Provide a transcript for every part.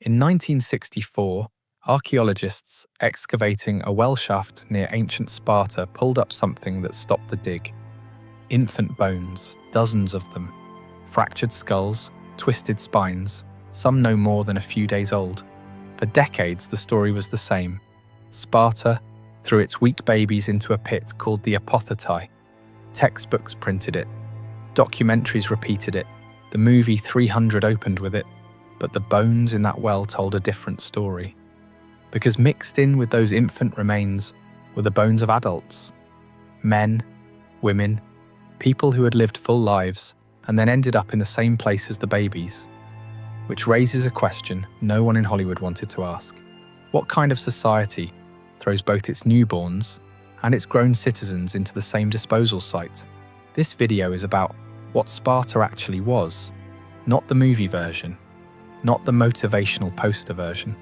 In 1964, archaeologists excavating a well shaft near ancient Sparta pulled up something that stopped the dig. Infant bones, dozens of them. Fractured skulls, twisted spines, some no more than a few days old. For decades, the story was the same. Sparta threw its weak babies into a pit called the apotheti. Textbooks printed it. Documentaries repeated it. The movie 300 opened with it. But the bones in that well told a different story. Because mixed in with those infant remains were the bones of adults. Men, women, people who had lived full lives and then ended up in the same place as the babies. Which raises a question no one in Hollywood wanted to ask. What kind of society throws both its newborns and its grown citizens into the same disposal site? This video is about what Sparta actually was, not the movie version, not the motivational poster version.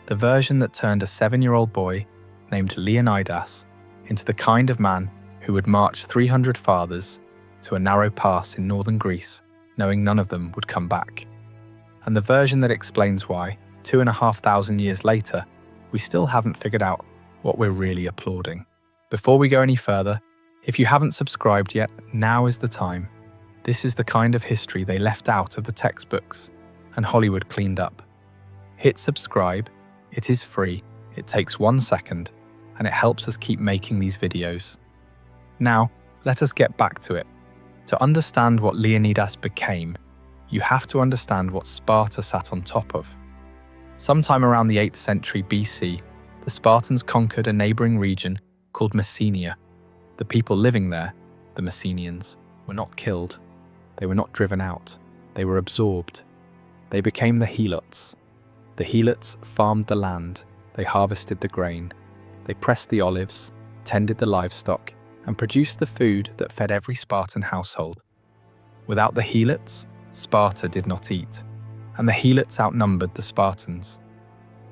The version that turned a 7-year-old boy named Leonidas into the kind of man who would march 300 fathers to a narrow pass in northern Greece, knowing none of them would come back. And the version that explains why, 2,500 years later, we still haven't figured out what we're really applauding. Before we go any further, if you haven't subscribed yet, now is the time. This is the kind of history they left out of the textbooks and Hollywood cleaned up. Hit subscribe, it is free, it takes 1 second, and it helps us keep making these videos. Now, let us get back to it. To understand what Leonidas became, you have to understand what Sparta sat on top of. Sometime around the 8th century BC, the Spartans conquered a neighboring region called Messenia. The people living there, the Messenians, were not killed. They were not driven out. They were absorbed. They became the helots. The helots farmed the land. They harvested the grain. They pressed the olives, tended the livestock, and produced the food that fed every Spartan household. Without the helots, Sparta did not eat, and the helots outnumbered the Spartans.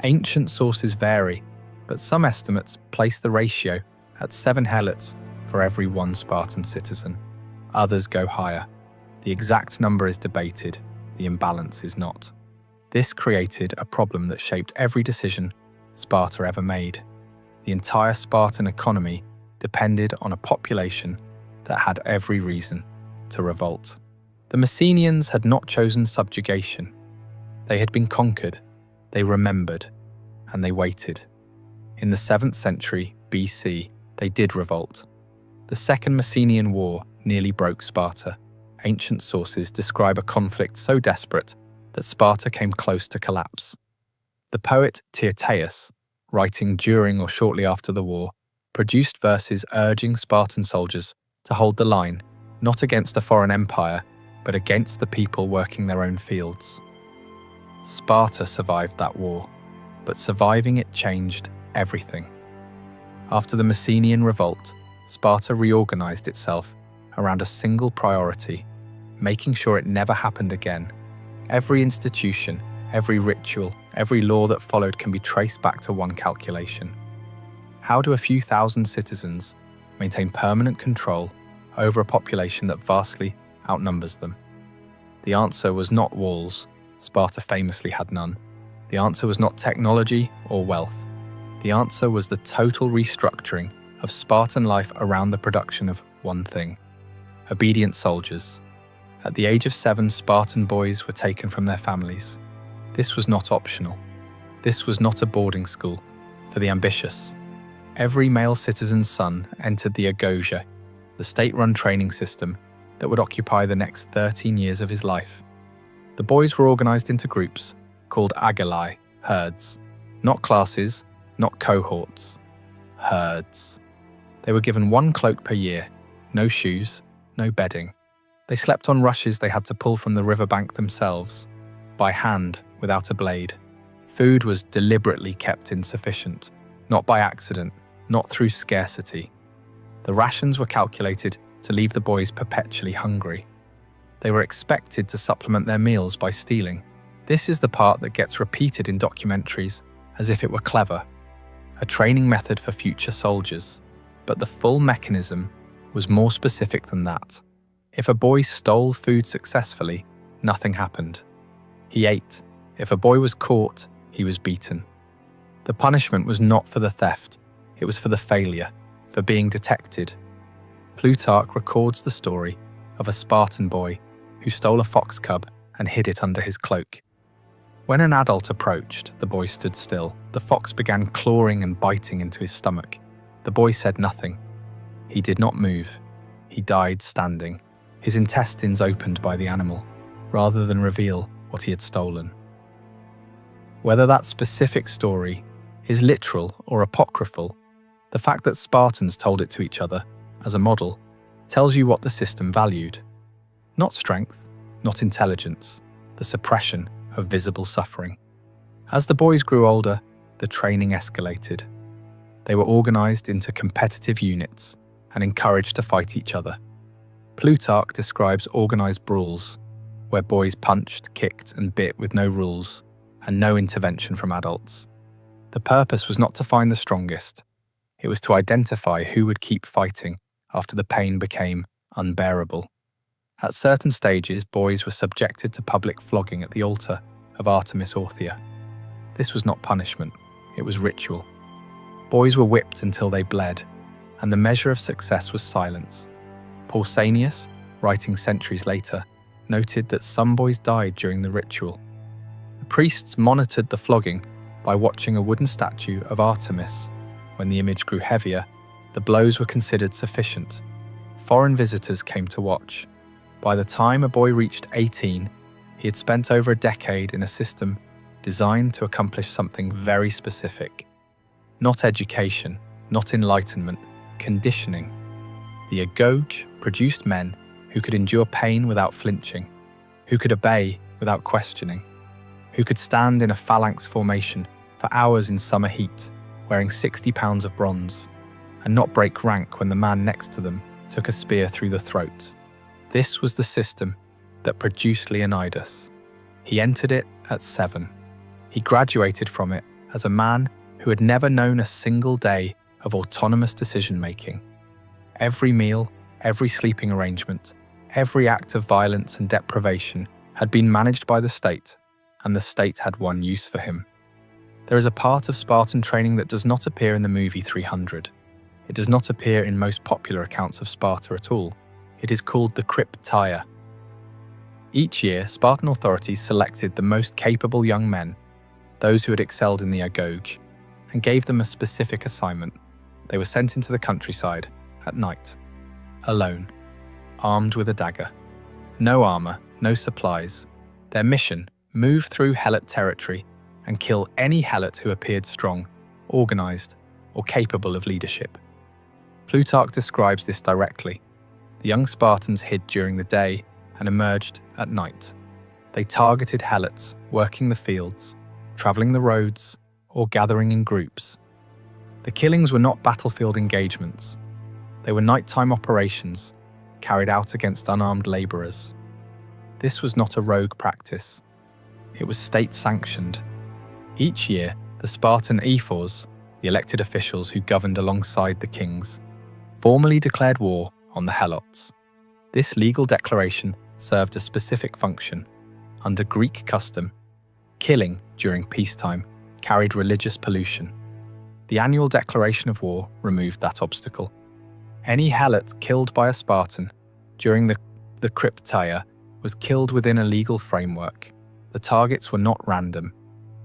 Ancient sources vary, but some estimates place the ratio at 7 helots for every 1 Spartan citizen. Others go higher. The exact number is debated, the imbalance is not. This created a problem that shaped every decision Sparta ever made. The entire Spartan economy depended on a population that had every reason to revolt. The Messenians had not chosen subjugation. They had been conquered, they remembered, and they waited. In the 7th century BC, they did revolt. The Second Messenian War nearly broke Sparta. Ancient sources describe a conflict so desperate that Sparta came close to collapse. The poet Tyrtaeus, writing during or shortly after the war, produced verses urging Spartan soldiers to hold the line, not against a foreign empire, but against the people working their own fields. Sparta survived that war, but surviving it changed everything. After the Messenian revolt, Sparta reorganized itself around a single priority, making sure it never happened again. Every institution, every ritual, every law that followed can be traced back to one calculation. How do a few thousand citizens maintain permanent control over a population that vastly outnumbers them? The answer was not walls. Sparta famously had none. The answer was not technology or wealth. The answer was the total restructuring of Spartan life around the production of one thing: obedient soldiers. At the age of 7, Spartan boys were taken from their families. This was not optional. This was not a boarding school for the ambitious. Every male citizen's son entered the agoge, the state-run training system that would occupy the next 13 years of his life. The boys were organized into groups called agalai, herds. Not classes, not cohorts. Herds. They were given 1 cloak per year, no shoes, no bedding. They slept on rushes they had to pull from the riverbank themselves, by hand without a blade. Food was deliberately kept insufficient, not by accident, not through scarcity. The rations were calculated to leave the boys perpetually hungry. They were expected to supplement their meals by stealing. This is the part that gets repeated in documentaries as if it were clever, a training method for future soldiers. But the full mechanism was more specific than that. If a boy stole food successfully, nothing happened. He ate, If a boy was caught, he was beaten. The punishment was not for the theft, it was for the failure, for being detected. Plutarch records the story of a Spartan boy who stole a fox cub and hid it under his cloak. When an adult approached, the boy stood still. The fox began clawing and biting into his stomach. The boy said nothing. He did not move. He died standing, his intestines opened by the animal, rather than reveal what he had stolen. Whether that specific story is literal or apocryphal, the fact that Spartans told it to each other as a model tells you what the system valued. Not strength, not intelligence, the suppression of visible suffering. As the boys grew older, the training escalated. They were organized into competitive units and encouraged to fight each other. Plutarch describes organized brawls, where boys punched, kicked, and bit with no rules and no intervention from adults. The purpose was not to find the strongest. It was to identify who would keep fighting after the pain became unbearable. At certain stages, boys were subjected to public flogging at the altar of Artemis Orthia. This was not punishment, it was ritual. Boys were whipped until they bled, and the measure of success was silence. Pausanias, writing centuries later, noted that some boys died during the ritual. The priests monitored the flogging by watching a wooden statue of Artemis. When the image grew heavier, the blows were considered sufficient. Foreign visitors came to watch. By the time a boy reached 18, he had spent over a decade in a system designed to accomplish something very specific. Not education, not enlightenment, conditioning. The agoge produced men who could endure pain without flinching, who could obey without questioning, who could stand in a phalanx formation for hours in summer heat, wearing 60 pounds of bronze, and not break rank when the man next to them took a spear through the throat. This was the system that produced Leonidas. He entered it at 7. He graduated from it as a man who had never known a single day of autonomous decision-making. Every meal, every sleeping arrangement, every act of violence and deprivation had been managed by the state, and the state had one use for him. There is a part of Spartan training that does not appear in the movie 300. It does not appear in most popular accounts of Sparta at all. It is called the Krypteia. Each year, Spartan authorities selected the most capable young men, those who had excelled in the agoge, and gave them a specific assignment. They were sent into the countryside at night, alone, armed with a dagger. No armor, no supplies. Their mission: move through Helot territory and kill any Helot who appeared strong, organized, or capable of leadership. Plutarch describes this directly. The young Spartans hid during the day and emerged at night. They targeted Helots, working the fields, traveling the roads, or gathering in groups. The killings were not battlefield engagements. They were nighttime operations carried out against unarmed laborers. This was not a rogue practice. It was state-sanctioned. Each year, the Spartan ephors, the elected officials who governed alongside the kings, formally declared war on the Helots. This legal declaration served a specific function. Under Greek custom, killing during peacetime carried religious pollution. The annual declaration of war removed that obstacle. Any Helot killed by a Spartan during the Krypteia was killed within a legal framework. The targets were not random.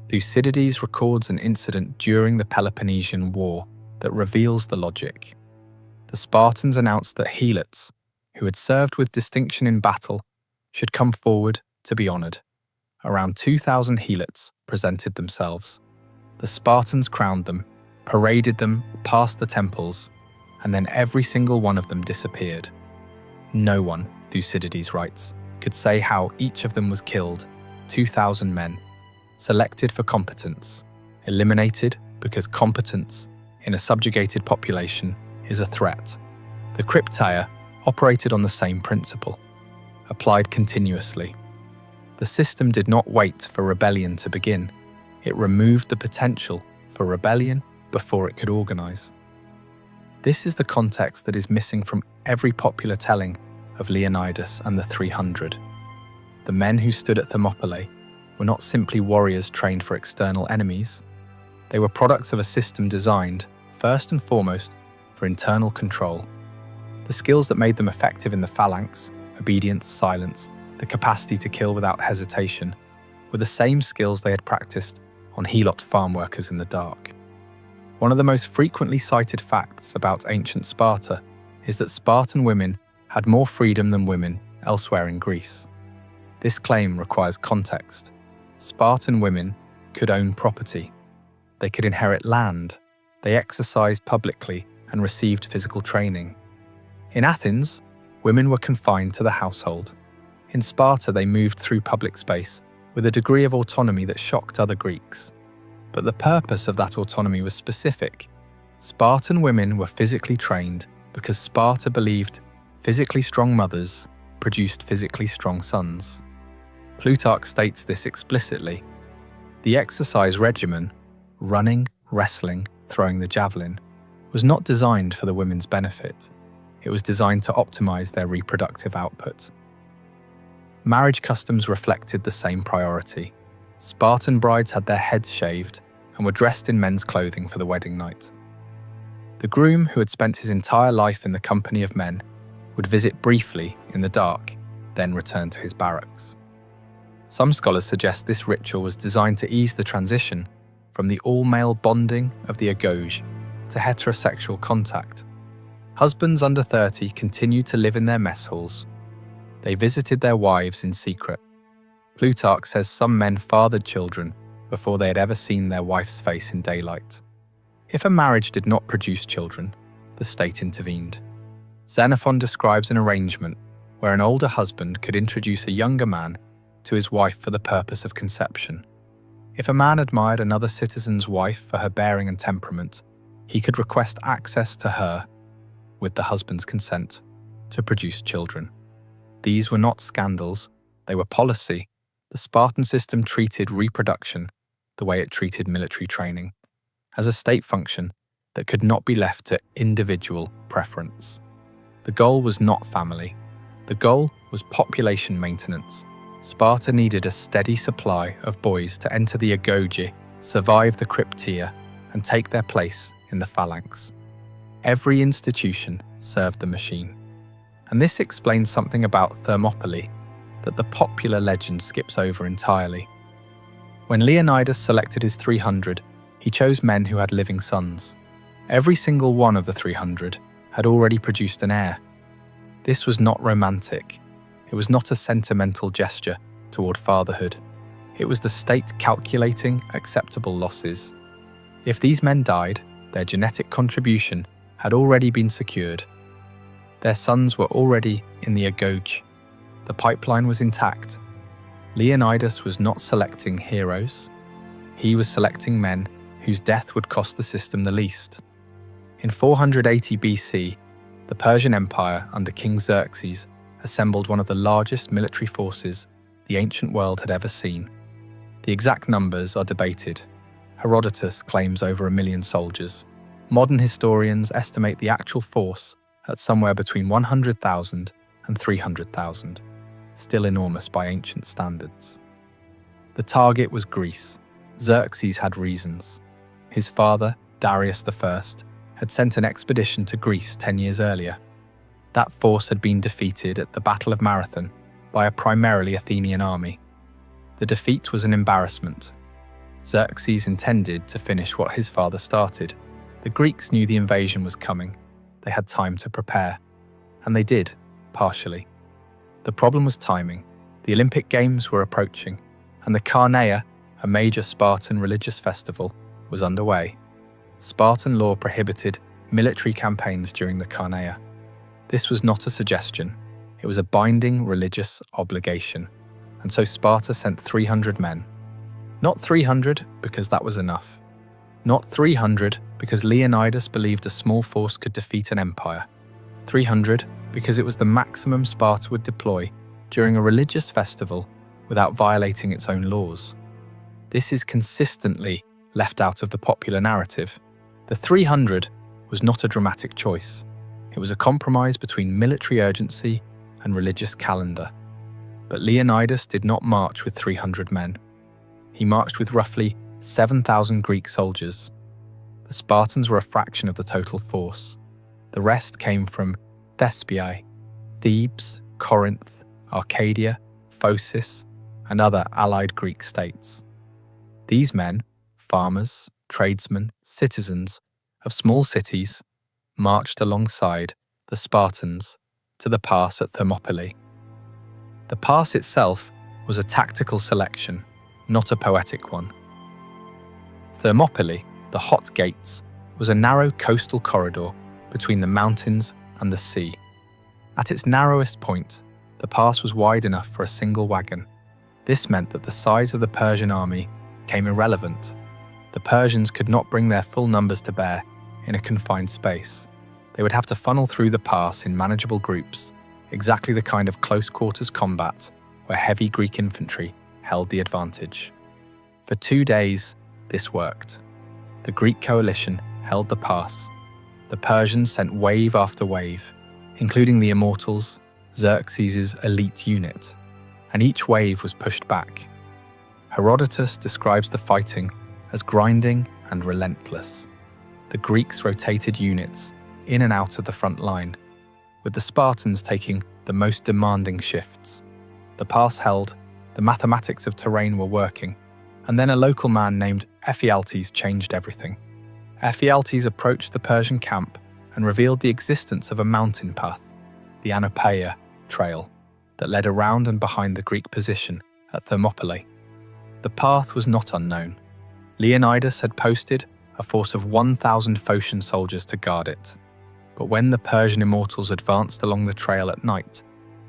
Thucydides records an incident during the Peloponnesian War that reveals the logic. The Spartans announced that Helots, who had served with distinction in battle, should come forward to be honored. Around 2,000 Helots presented themselves. The Spartans crowned them, paraded them past the temples, and then every single one of them disappeared. No one, Thucydides writes, could say how each of them was killed. 2,000 men, selected for competence, eliminated because competence in a subjugated population is a threat. The Krypteia operated on the same principle, applied continuously. The system did not wait for rebellion to begin. It removed the potential for rebellion before it could organize. This is the context that is missing from every popular telling of Leonidas and the 300. The men who stood at Thermopylae, were not simply warriors trained for external enemies. They were products of a system designed, first and foremost, for internal control. The skills that made them effective in the phalanx, obedience, silence, the capacity to kill without hesitation, were the same skills they had practiced on Helot farm workers in the dark. One of the most frequently cited facts about ancient Sparta is that Spartan women had more freedom than women elsewhere in Greece. This claim requires context. Spartan women could own property. They could inherit land. They exercised publicly and received physical training. In Athens, women were confined to the household. In Sparta, they moved through public space with a degree of autonomy that shocked other Greeks. But the purpose of that autonomy was specific. Spartan women were physically trained because Sparta believed physically strong mothers produced physically strong sons. Plutarch states this explicitly. The exercise regimen, running, wrestling, throwing the javelin, was not designed for the women's benefit. It was designed to optimize their reproductive output. Marriage customs reflected the same priority. Spartan brides had their heads shaved and were dressed in men's clothing for the wedding night. The groom, who had spent his entire life in the company of men, would visit briefly in the dark, then return to his barracks. Some scholars suggest this ritual was designed to ease the transition from the all-male bonding of the agoge to heterosexual contact. Husbands under 30 continued to live in their mess halls. They visited their wives in secret. Plutarch says some men fathered children before they had ever seen their wife's face in daylight. If a marriage did not produce children, the state intervened. Xenophon describes an arrangement where an older husband could introduce a younger man to his wife for the purpose of conception. If a man admired another citizen's wife for her bearing and temperament, he could request access to her, with the husband's consent, to produce children. These were not scandals, they were policy. The Spartan system treated reproduction the way it treated military training, as a state function that could not be left to individual preference. The goal was not family. The goal was population maintenance. Sparta needed a steady supply of boys to enter the agoge, survive the crypteia, and take their place in the phalanx. Every institution served the machine. And this explains something about Thermopylae that the popular legend skips over entirely. When Leonidas selected his 300, he chose men who had living sons. Every single one of the 300 had already produced an heir. This was not romantic. It was not a sentimental gesture toward fatherhood. It was the state calculating acceptable losses. If these men died, their genetic contribution had already been secured. Their sons were already in the agoge. The pipeline was intact. Leonidas was not selecting heroes. He was selecting men whose death would cost the system the least. In 480 BC, the Persian Empire under King Xerxes assembled one of the largest military forces the ancient world had ever seen. The exact numbers are debated. Herodotus claims over 1 million soldiers. Modern historians estimate the actual force at somewhere between 100,000 and 300,000, still enormous by ancient standards. The target was Greece. Xerxes had reasons. His father, Darius I, had sent an expedition to Greece 10 years earlier. That force had been defeated at the Battle of Marathon by a primarily Athenian army. The defeat was an embarrassment. Xerxes intended to finish what his father started. The Greeks knew the invasion was coming. They had time to prepare. And they did, partially. The problem was timing. The Olympic Games were approaching, and the Carneia, a major Spartan religious festival, was underway. Spartan law prohibited military campaigns during the Carneia. This was not a suggestion. It was a binding religious obligation. And so Sparta sent 300 men. Not 300 because that was enough. Not 300 because Leonidas believed a small force could defeat an empire. 300 because it was the maximum Sparta would deploy during a religious festival without violating its own laws. This is consistently left out of the popular narrative. The 300 was not a dramatic choice. It was a compromise between military urgency and religious calendar. But Leonidas did not march with 300 men. He marched with roughly 7,000 Greek soldiers. The Spartans were a fraction of the total force. The rest came from Thespiae, Thebes, Corinth, Arcadia, Phocis, and other allied Greek states. These men, farmers, tradesmen, citizens of small cities, marched alongside the Spartans to the pass at Thermopylae. The pass itself was a tactical selection, not a poetic one. Thermopylae, the Hot Gates, was a narrow coastal corridor between the mountains and the sea. At its narrowest point, the pass was wide enough for a single wagon. This meant that the size of the Persian army became irrelevant. The Persians could not bring their full numbers to bear in a confined space. They would have to funnel through the pass in manageable groups, exactly the kind of close-quarters combat where heavy Greek infantry held the advantage. For 2 days, this worked. The Greek coalition held the pass. The Persians sent wave after wave, including the Immortals, Xerxes' elite unit, and each wave was pushed back. Herodotus describes the fighting as grinding and relentless. The Greeks rotated units in and out of the front line, with the Spartans taking the most demanding shifts. The pass held, the mathematics of terrain were working, and then a local man named Ephialtes changed everything. Ephialtes approached the Persian camp and revealed the existence of a mountain path, the Anopeia Trail, that led around and behind the Greek position at Thermopylae. The path was not unknown. Leonidas had posted a force of 1,000 Phocian soldiers to guard it. But when the Persian Immortals advanced along the trail at night,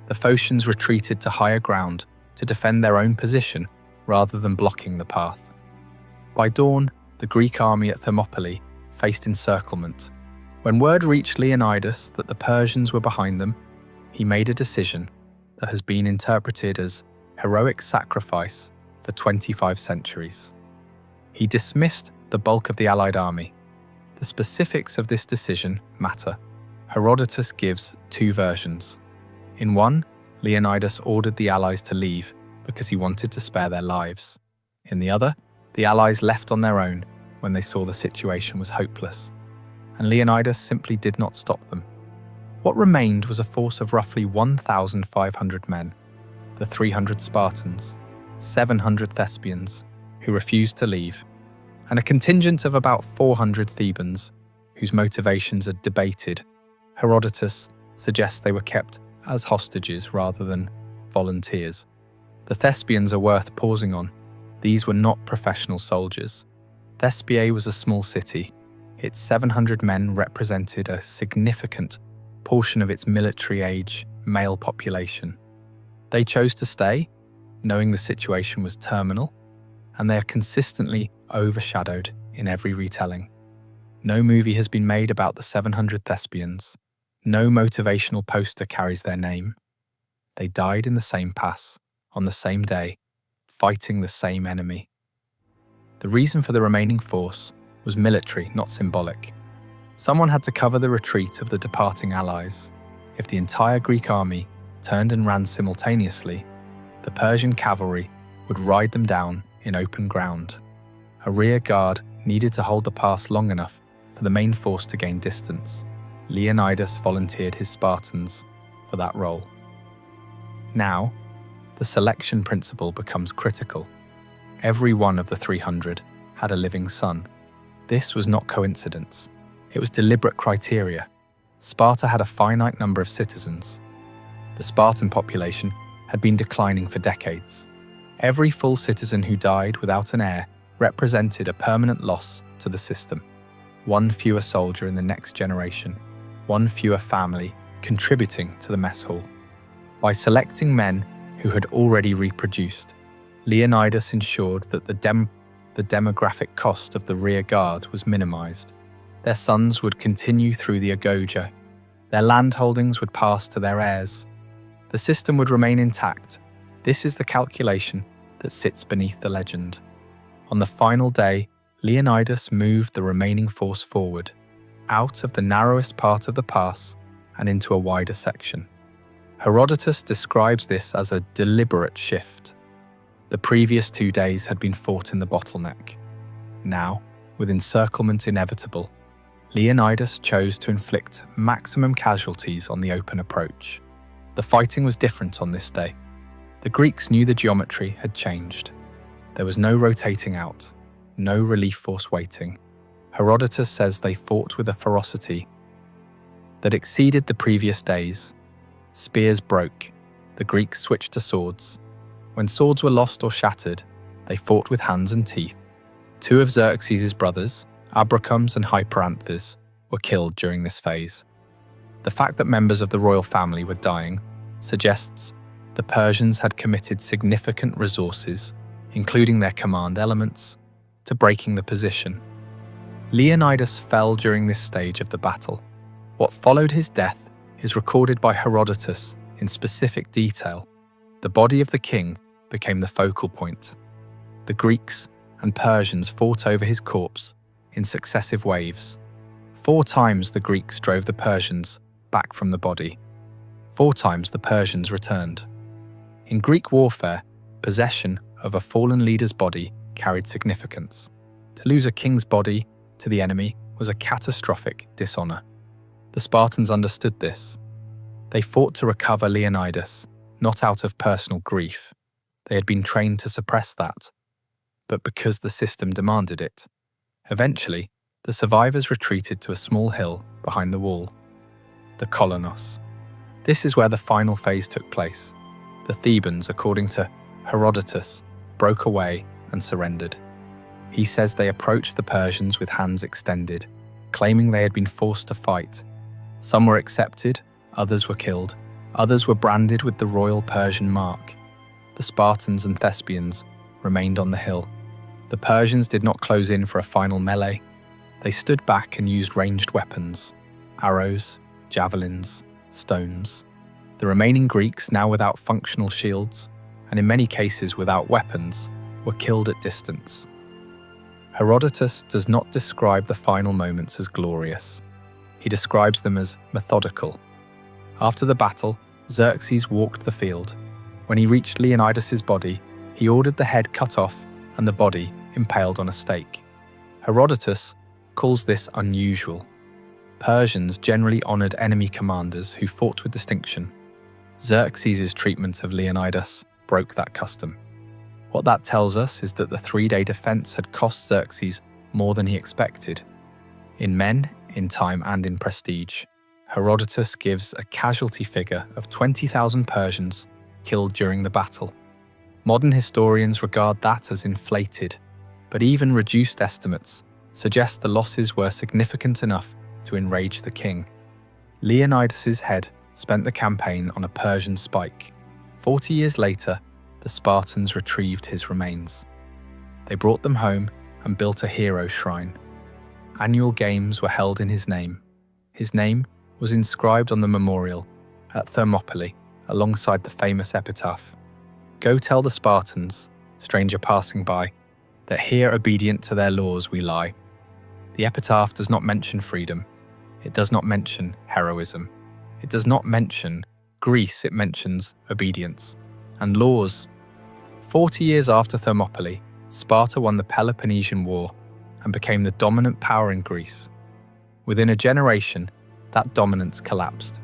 the Phocians retreated to higher ground to defend their own position rather than blocking the path. By dawn, the Greek army at Thermopylae faced encirclement. When word reached Leonidas that the Persians were behind them, he made a decision that has been interpreted as heroic sacrifice for 25 centuries. He dismissed the bulk of the allied army. The specifics of this decision matter. Herodotus gives 2 versions. In one, Leonidas ordered the allies to leave because he wanted to spare their lives. In the other, the allies left on their own when they saw the situation was hopeless, and Leonidas simply did not stop them. What remained was a force of roughly 1,500 men, the 300 Spartans, 700 Thespians, who refused to leave, and a contingent of about 400 Thebans, whose motivations are debated. Herodotus suggests they were kept as hostages rather than volunteers. The Thespians are worth pausing on. These were not professional soldiers. Thespiae was a small city. Its 700 men represented a significant portion of its military-age male population. They chose to stay, knowing the situation was terminal, and they are consistently overshadowed in every retelling. No movie has been made about the 700 Thespians. No motivational poster carries their name. They died in the same pass, on the same day, fighting the same enemy. The reason for the remaining force was military, not symbolic. Someone had to cover the retreat of the departing allies. If the entire Greek army turned and ran simultaneously, the Persian cavalry would ride them down in open ground. A rear guard needed to hold the pass long enough for the main force to gain distance. Leonidas volunteered his Spartans for that role. Now, the selection principle becomes critical. Every one of the 300 had a living son. This was not coincidence. It was deliberate criteria. Sparta had a finite number of citizens. The Spartan population had been declining for decades. Every full citizen who died without an heir represented a permanent loss to the system. One fewer soldier in the next generation, one fewer family contributing to the mess hall. By selecting men who had already reproduced, Leonidas ensured that the demographic cost of the rear guard was minimized. Their sons would continue through the agoge. Their land holdings would pass to their heirs. The system would remain intact. This is the calculation that sits beneath the legend. On the final day, Leonidas moved the remaining force forward, out of the narrowest part of the pass and into a wider section. Herodotus describes this as a deliberate shift. The previous 2 days had been fought in the bottleneck. Now, with encirclement inevitable, Leonidas chose to inflict maximum casualties on the open approach. The fighting was different on this day. The Greeks knew the geometry had changed. There was no rotating out, no relief force waiting. Herodotus says they fought with a ferocity that exceeded the previous days. Spears broke. The Greeks switched to swords. When swords were lost or shattered, they fought with hands and teeth. 2 of Xerxes' brothers, Abracomes and Hyperanthes, were killed during this phase. The fact that members of the royal family were dying suggests the Persians had committed significant resources, including their command elements, to breaking the position. Leonidas fell during this stage of the battle. What followed his death is recorded by Herodotus in specific detail. The body of the king became the focal point. The Greeks and Persians fought over his corpse in successive waves. 4 times the Greeks drove the Persians back from the body. 4 times the Persians returned. In Greek warfare, possession of a fallen leader's body carried significance. To lose a king's body to the enemy was a catastrophic dishonor. The Spartans understood this. They fought to recover Leonidas, not out of personal grief. They had been trained to suppress that, but because the system demanded it. Eventually, the survivors retreated to a small hill behind the wall, the Kolonos. This is where the final phase took place. The Thebans, according to Herodotus, broke away and surrendered. He says they approached the Persians with hands extended, claiming they had been forced to fight. Some were accepted, others were killed, others were branded with the royal Persian mark. The Spartans and Thespians remained on the hill. The Persians did not close in for a final melee. They stood back and used ranged weapons, arrows, javelins, stones. The remaining Greeks, now without functional shields, and in many cases without weapons, were killed at distance. Herodotus does not describe the final moments as glorious. He describes them as methodical. After the battle, Xerxes walked the field. When he reached Leonidas's body, he ordered the head cut off and the body impaled on a stake. Herodotus calls this unusual. Persians generally honored enemy commanders who fought with distinction. Xerxes' treatment of Leonidas broke that custom. What that tells us is that the 3-day defense had cost Xerxes more than he expected. In men, in time, and in prestige. Herodotus gives a casualty figure of 20,000 Persians killed during the battle. Modern historians regard that as inflated, but even reduced estimates suggest the losses were significant enough to enrage the king. Leonidas's head spent the campaign on a Persian spike. 40 years later, the Spartans retrieved his remains. They brought them home and built a hero shrine. Annual games were held in his name. His name was inscribed on the memorial at Thermopylae alongside the famous epitaph. "Go tell the Spartans, stranger passing by, that here obedient to their laws we lie." The epitaph does not mention freedom. It does not mention heroism. It does not mention Greece, it mentions obedience. And laws. 40 years after Thermopylae, Sparta won the Peloponnesian War and became the dominant power in Greece. Within a generation, that dominance collapsed.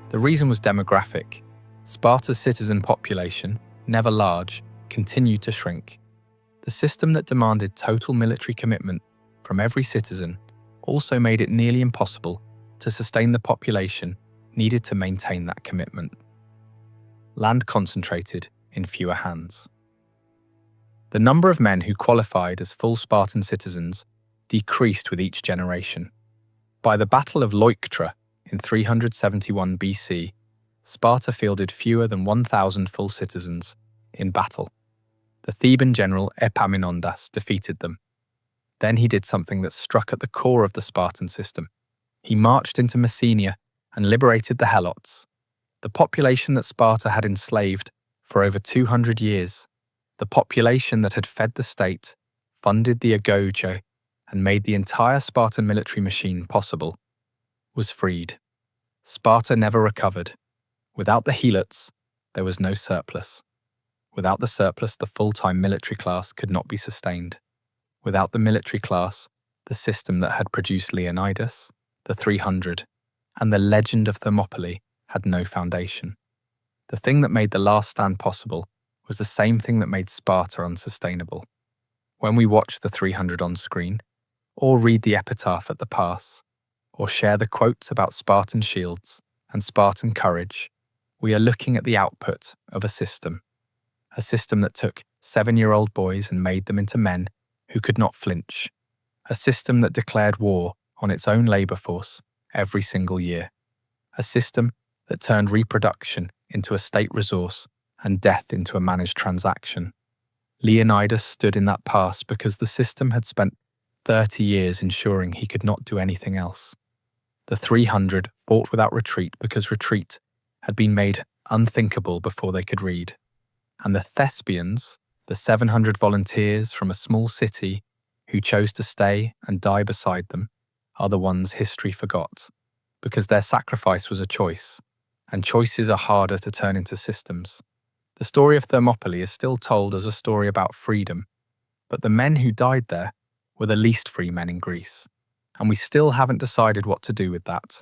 The reason was demographic. Sparta's citizen population, never large, continued to shrink. The system that demanded total military commitment from every citizen also made it nearly impossible to sustain the population needed to maintain that commitment. Land concentrated in fewer hands. The number of men who qualified as full Spartan citizens decreased with each generation. By the Battle of Leuctra in 371 BC, Sparta fielded fewer than 1,000 full citizens in battle. The Theban general Epaminondas defeated them. Then he did something that struck at the core of the Spartan system. He marched into Messenia and liberated the Helots, the population that Sparta had enslaved for over 200 years, the population that had fed the state, funded the agoge, and made the entire Spartan military machine possible, was freed. Sparta never recovered. Without the Helots, there was no surplus. Without the surplus, the full-time military class could not be sustained. Without the military class, the system that had produced Leonidas, the 300, and the legend of Thermopylae had no foundation. The thing that made the last stand possible was the same thing that made Sparta unsustainable. When we watch the 300 on screen, or read the epitaph at the pass, or share the quotes about Spartan shields and Spartan courage, we are looking at the output of a system that took 7-year-old boys and made them into men who could not flinch, a system that declared war on its own labour force every single year, a system that turned reproduction into a state resource and death into a managed transaction. Leonidas stood in that pass because the system had spent 30 years ensuring he could not do anything else. The 300 fought without retreat because retreat had been made unthinkable before they could read. And the Thespians, the 700 volunteers from a small city who chose to stay and die beside them, are the ones history forgot, because their sacrifice was a choice, and choices are harder to turn into systems. The story of Thermopylae is still told as a story about freedom, but the men who died there were the least free men in Greece, and we still haven't decided what to do with that.